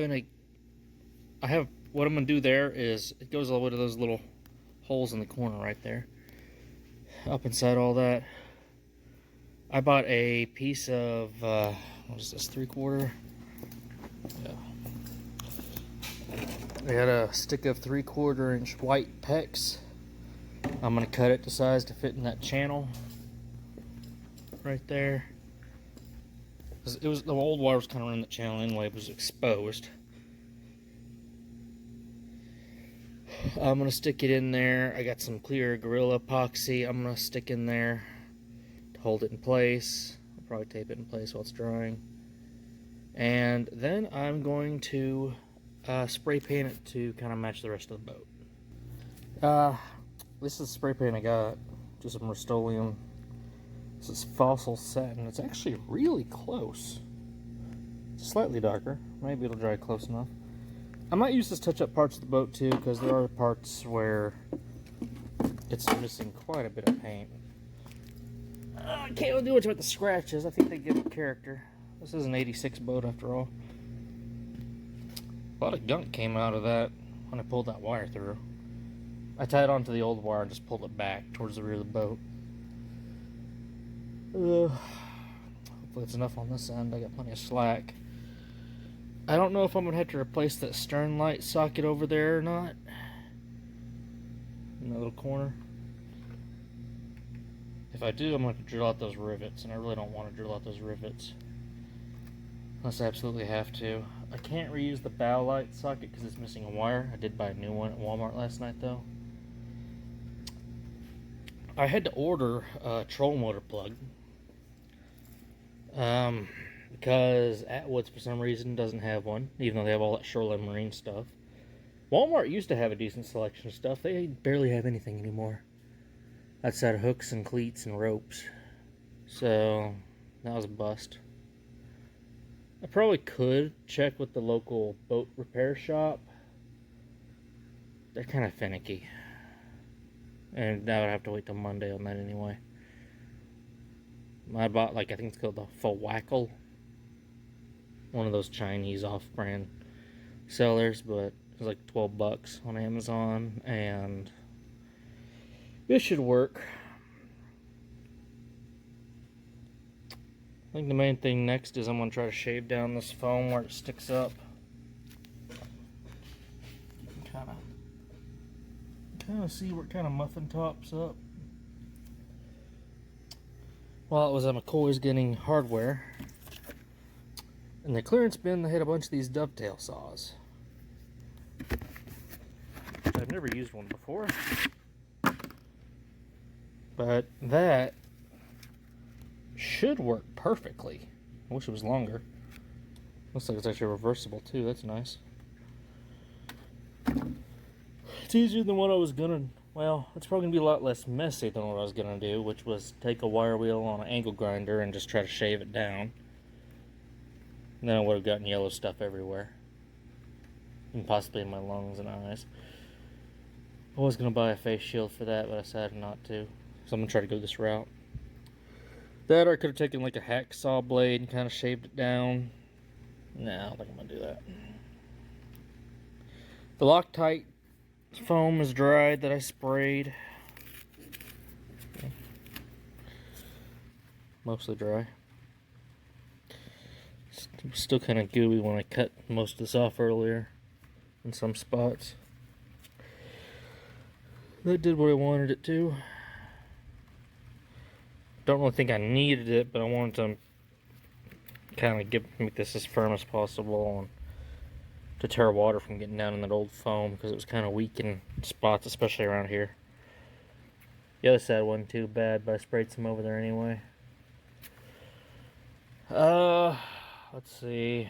gonna do there is it goes all the way to those little holes in the corner right there. Up inside all that, I bought a piece of what is this, 3/4? Yeah. I got a stick of 3/4 inch white PEX. I'm gonna cut it to size to fit in that channel right there. It was the old wire was kind of in the channel anyway. It was exposed. I'm gonna stick it in there. I got some clear Gorilla epoxy. I'm gonna stick in there to hold it in place. I'll probably tape it in place while it's drying. And then I'm going to spray paint it to kind of match the rest of the boat. This is the spray paint I got. Just some Rust-Oleum. This is Fossil Satin. It's actually really close. It's slightly darker. Maybe it'll dry close enough. I might use this touch up parts of the boat too, because there are parts where it's missing quite a bit of paint. I can't really do much with the scratches. I think they give it character. This is an 86 boat after all. A lot of gunk came out of that when I pulled that wire through. I tied onto the old wire and just pulled it back towards the rear of the boat. Hopefully it's enough on this end. I got plenty of slack. I don't know if I'm going to have to replace that stern light socket over there or not. In that little corner. If I do, I'm going to drill out those rivets, and I really don't want to drill out those rivets. Unless I absolutely have to. I can't reuse the bow light socket because it's missing a wire. I did buy a new one at Walmart last night though. I had to order a troll motor plug. Because Atwoods for some reason doesn't have one, even though they have all that Shoreline Marine stuff. Walmart used to have a decent selection of stuff. They barely have anything anymore outside of hooks and cleats and ropes. So that was a bust. I probably could check with the local boat repair shop. They're kind of finicky, and I would have to wait till Monday on that anyway. I bought, like, I think it's called the Fawackle, one of those Chinese off-brand sellers, but it was like $12 on Amazon, and it should work. I think the main thing next is I'm going to try to shave down this foam where it sticks up. You can kind of see where it kind of muffin tops up. While it was at McCoy's getting hardware, in the clearance bin they had a bunch of these dovetail saws. I've never used one before, but that should work perfectly. I wish it was longer. Looks like it's actually reversible too. That's nice. It's easier than what I was gonna. Well, it's probably gonna be a lot less messy than what I was gonna do, which was take a wire wheel on an angle grinder and just try to shave it down. And then I would have gotten yellow stuff everywhere, and possibly in my lungs and eyes. I was gonna buy a face shield for that, but I decided not to. So I'm gonna try to go this route. That, or I could have taken like a hacksaw blade and kind of shaved it down. No, I don't think I'm gonna do that. The Loctite foam is dried that I sprayed. Okay. Mostly dry. Still kind of gooey when I cut most of this off earlier. in some spots. That did what I wanted it to. Don't really think I needed it, but I wanted to kind of make this as firm as possible and deter water from getting down in that old foam, because it was kind of weak in spots, especially around here. The other side wasn't too bad, but I sprayed some over there anyway. Let's see.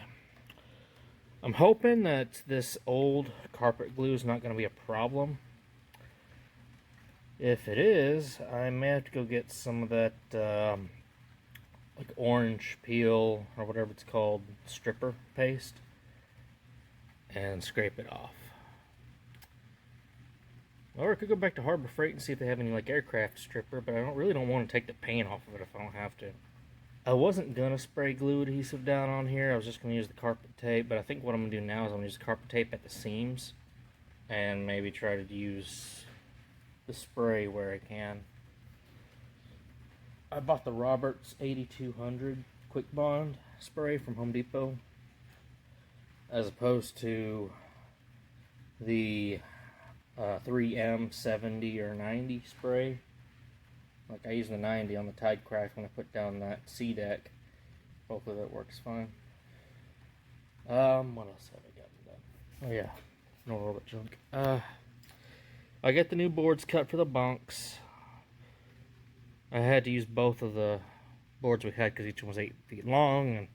I'm hoping that this old carpet glue is not going to be a problem. If it is, I may have to go get some of that like orange peel or whatever it's called, stripper paste, and scrape it off. Or I could go back to Harbor Freight and see if they have any like aircraft stripper, but I really don't want to take the paint off of it if I don't have to. I wasn't going to spray glue adhesive down on here. I was just going to use the carpet tape, but I think what I'm going to do now is I'm going to use the carpet tape at the seams and maybe try to use the spray where I can. I bought the Roberts 8200 Quick Bond spray from Home Depot, as opposed to the 3M 70 or 90 spray. Like I use the 90 on the Timecards when I put down that C deck. Hopefully that works fine. What else have I got done? Oh yeah, no all that junk. I got the new boards cut for the bunks. I had to use both of the boards we had because each one was 8 feet long, and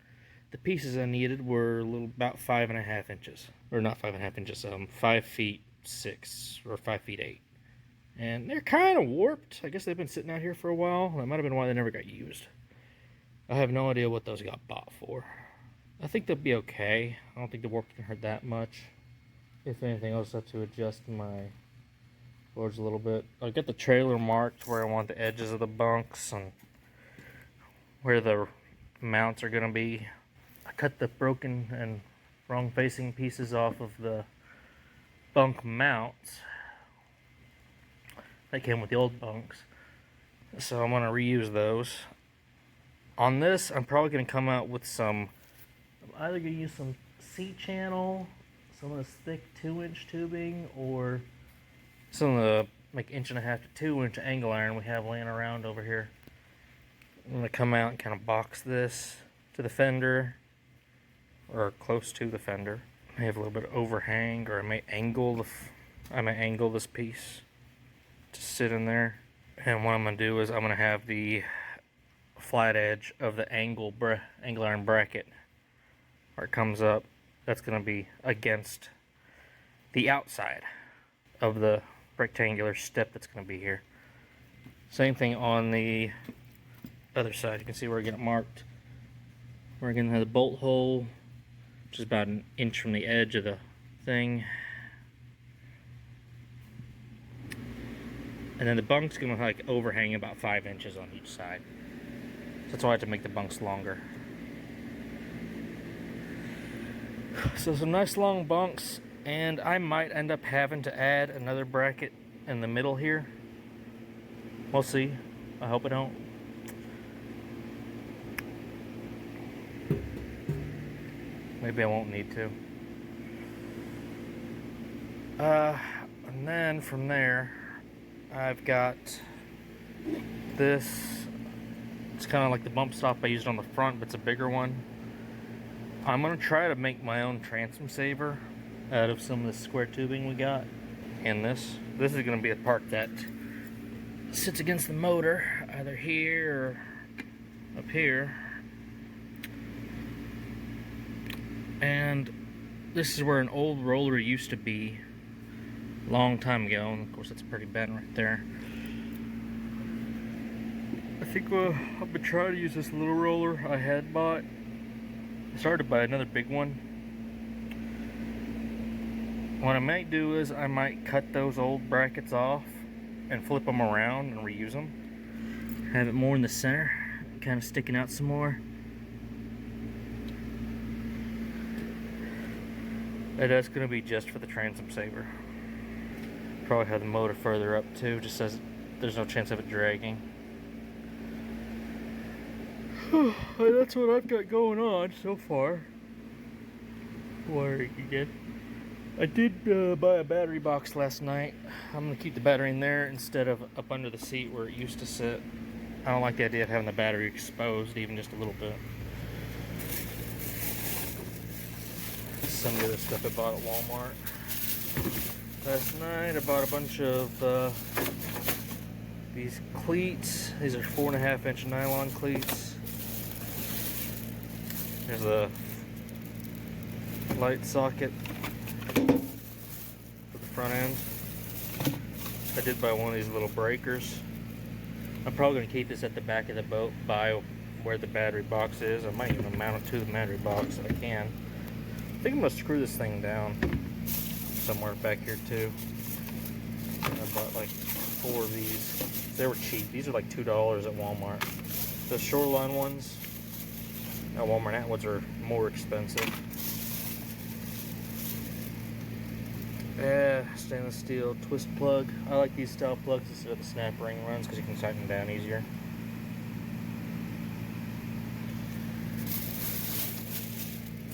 the pieces I needed were about 5.5 inches, or not 5.5 inches, 5 feet 6 or 5 feet 8. And they're kind of warped. I guess they've been sitting out here for a while. That might have been why they never got used. I have no idea what those got bought for. I think they'll be okay. I don't think the warp can hurt that much. If anything, I'll just have to adjust my boards a little bit. I got the trailer marked where I want the edges of the bunks and where the mounts are going to be. I cut the broken and wrong facing pieces off of the bunk mounts that came with the old bunks, so I'm going to reuse those. On this, I'm probably going to come out with some, I'm either going to use some C-channel, some of this thick 2-inch tubing, or some of the like 1.5 to 2-inch angle iron we have laying around over here. I'm going to come out and kind of box this to the fender, or close to the fender. I may have a little bit of overhang, or I may angle this piece to sit in there. And what I'm going to do is I'm going to have the flat edge of the angle iron bracket where it comes up. That's going to be against the outside of the rectangular step that's going to be here. Same thing on the other side. You can see where I get it marked. We're going to have the bolt hole, which is about 1 inch from the edge of the thing. And then the bunk's going to like overhang about 5 inches on each side. So that's why I have to make the bunks longer. So some nice long bunks, and I might end up having to add another bracket in the middle here. We'll see. I hope I don't. Maybe I won't need to. And then from there, I've got this. It's kind of like the bump stop I used on the front, but it's a bigger one. I'm going to try to make my own transom saver out of some of the square tubing we got. And this is going to be the part that sits against the motor, either here or up here. And this is where an old roller used to be a long time ago. And of course, it's pretty bent right there. I think I've been trying to use this little roller I had bought. I started to buy another big one. What I might do is I might cut those old brackets off and flip them around and reuse them. Have it more in the center, kind of sticking out some more. And that's going to be just for the transom saver. Probably have the motor further up too, just as there's no chance of it dragging. That's what I've got going on so far. Wiring again. I did buy a battery box last night. I'm going to keep the battery in there instead of up under the seat where it used to sit. I don't like the idea of having the battery exposed even just a little bit. Some of the other stuff I bought at Walmart. Last night I bought a bunch of these cleats. These are 4.5-inch nylon cleats. There's a light socket for the front end. I did buy one of these little breakers. I'm probably going to keep this at the back of the boat by where the battery box is. I might even mount it to the battery box if I can. I think I'm going to screw this thing down somewhere back here too. I bought like 4 of these. They were cheap. These are like $2 at Walmart. The Shoreline ones at Walmart Atwoods are more expensive. Stainless steel twist plug. I like these style plugs instead of the snap ring ones because you can tighten them down easier.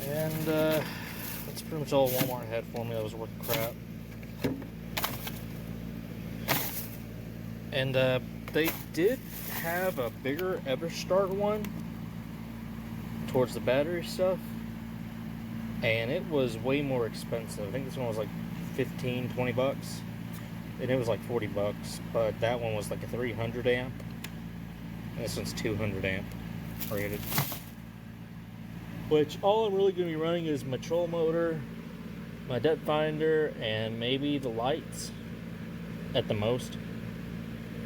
And that's pretty much all Walmart had for me. That was worth crap. And they did have a bigger Everstart one towards the battery stuff, and it was way more expensive. I think this one was like 15-20 bucks, and it was like 40 bucks, but that one was like a 300 amp, and this one's 200 amp rated. Which all I'm really going to be running is my troll motor, my depth finder, and maybe the lights at the most.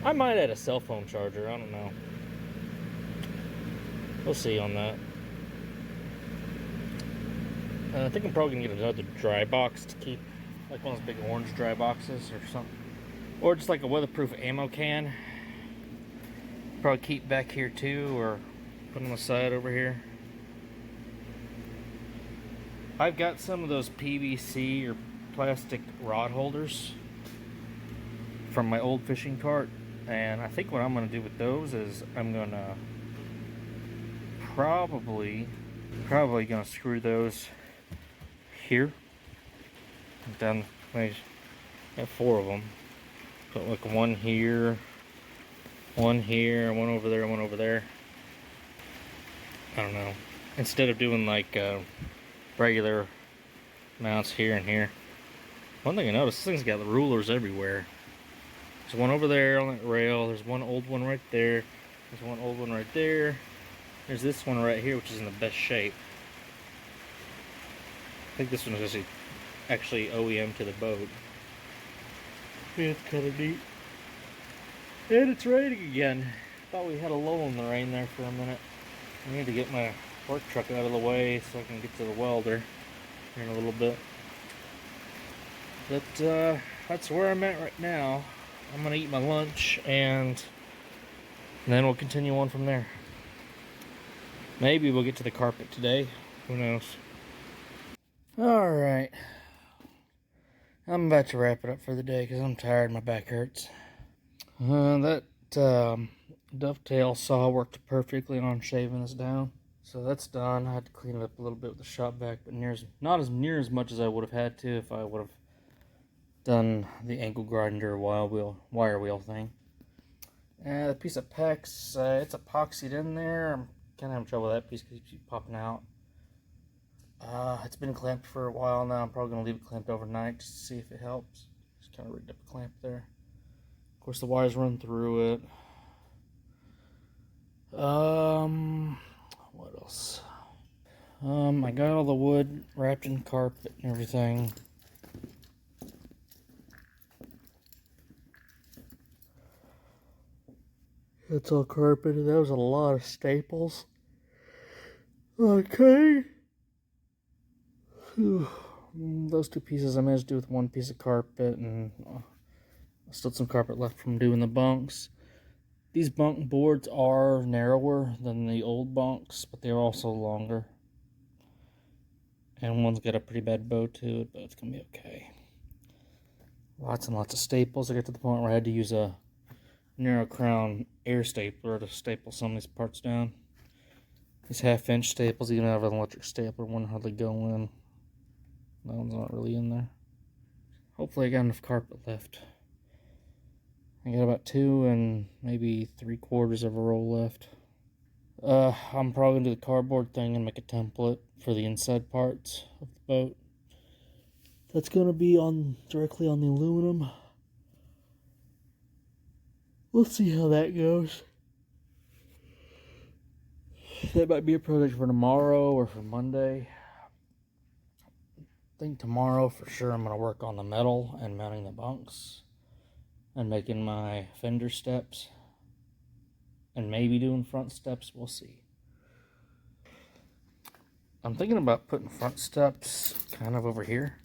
I might add a cell phone charger, I don't know. We'll see on that. I think I'm probably going to get another dry box to keep, like one of those big orange dry boxes or something. Or just like a weatherproof ammo can. Probably keep back here too, or put on the side over here. I've got some of those PVC or plastic rod holders from my old fishing cart, and I think what I'm going to do with those is I'm going to probably going to screw those here. Then I got 4 of them. Put like one here, one over there, one over there. I don't know. Instead of doing like regular mounts here and here. One thing I noticed, this thing's got the rulers everywhere. There's one over there on that rail. There's one old one right there. There's one old one right there. There's this one right here, which is in the best shape. I think this one is actually OEM to the boat. Yeah, it's kind of neat. And it's raining again. Thought we had a lull in the rain there for a minute. I need to get my work truck out of the way so I can get to the welder here in a little bit. But that's where I'm at right now. I'm gonna eat my lunch and then we'll continue on from there. Maybe we'll get to the carpet today. Who knows? Alright. I'm about to wrap it up for the day because I'm tired. My back hurts. That dovetail saw worked perfectly on shaving this down. So that's done. I had to clean it up a little bit with the shop vac, but not as near as much as I would have had to if I would have done the angle grinder wire wheel thing. The piece of PEX, it's epoxied in there. I'm kind of having trouble with that piece because it keeps popping out. It's been clamped for a while now. I'm probably going to leave it clamped overnight just to see if it helps. Just kind of rigged up a clamp there. Of course, the wires run through it. What else? I got all the wood wrapped in carpet and everything. It's all carpeted. That was a lot of staples. Okay. Those 2 pieces I managed to do with 1 piece of carpet, and still some carpet left from doing the bunks. These bunk boards are narrower than the old bunks, but they're also longer. And one's got a pretty bad bow to it, but it's going to be okay. Lots and lots of staples. I got to the point where I had to use a narrow crown air stapler to staple some of these parts down. These 1/2-inch staples, even out of an electric stapler, wouldn't hardly go in. That one's not really in there. hopefully I got enough carpet left. I got about 2 and maybe 3/4 of a roll left. I'm probably gonna do the cardboard thing and make a template for the inside parts of the boat. That's gonna be directly on the aluminum. We'll see how that goes. That might be a project for tomorrow or for Monday. I think tomorrow for sure I'm gonna work on the metal and mounting the bunks and making my fender steps and maybe doing front steps. We'll see. I'm thinking about putting front steps kind of over here.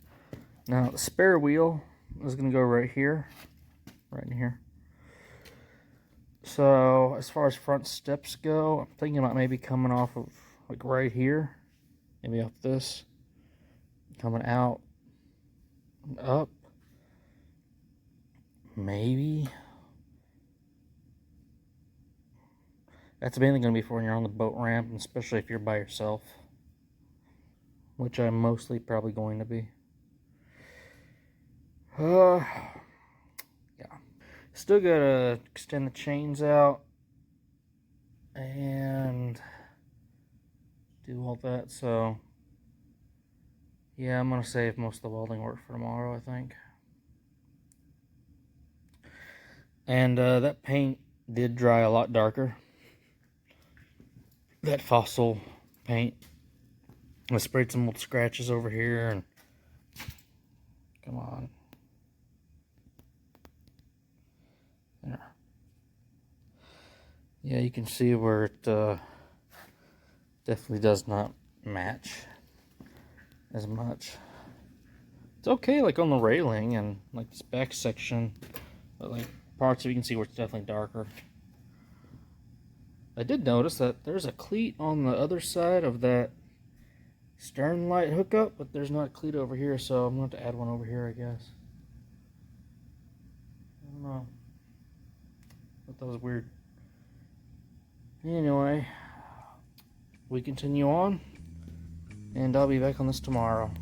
Now the spare wheel is gonna go right here, right in here. So as far as front steps go, I'm thinking about maybe coming off of like right here, maybe up this, coming out and up, maybe. That's mainly going to be for when you're on the boat ramp, and especially if you're by yourself, which I'm mostly probably going to be. Yeah. Still gotta extend the chains out and do all that, so yeah, I'm gonna save most of the welding work for tomorrow, I think. And that paint did dry a lot darker. That fossil paint. I sprayed some old scratches over here, and come on. There. Yeah, you can see where it definitely does not match as much. It's okay, like on the railing and like this back section, but like parts of you can see where it's definitely darker. I did notice that there's a cleat on the other side of that stern light hookup, but there's not a cleat over here, so I'm going to have to add one over here, I guess. I don't know. Thought that was weird. Anyway, we continue on, and I'll be back on this tomorrow.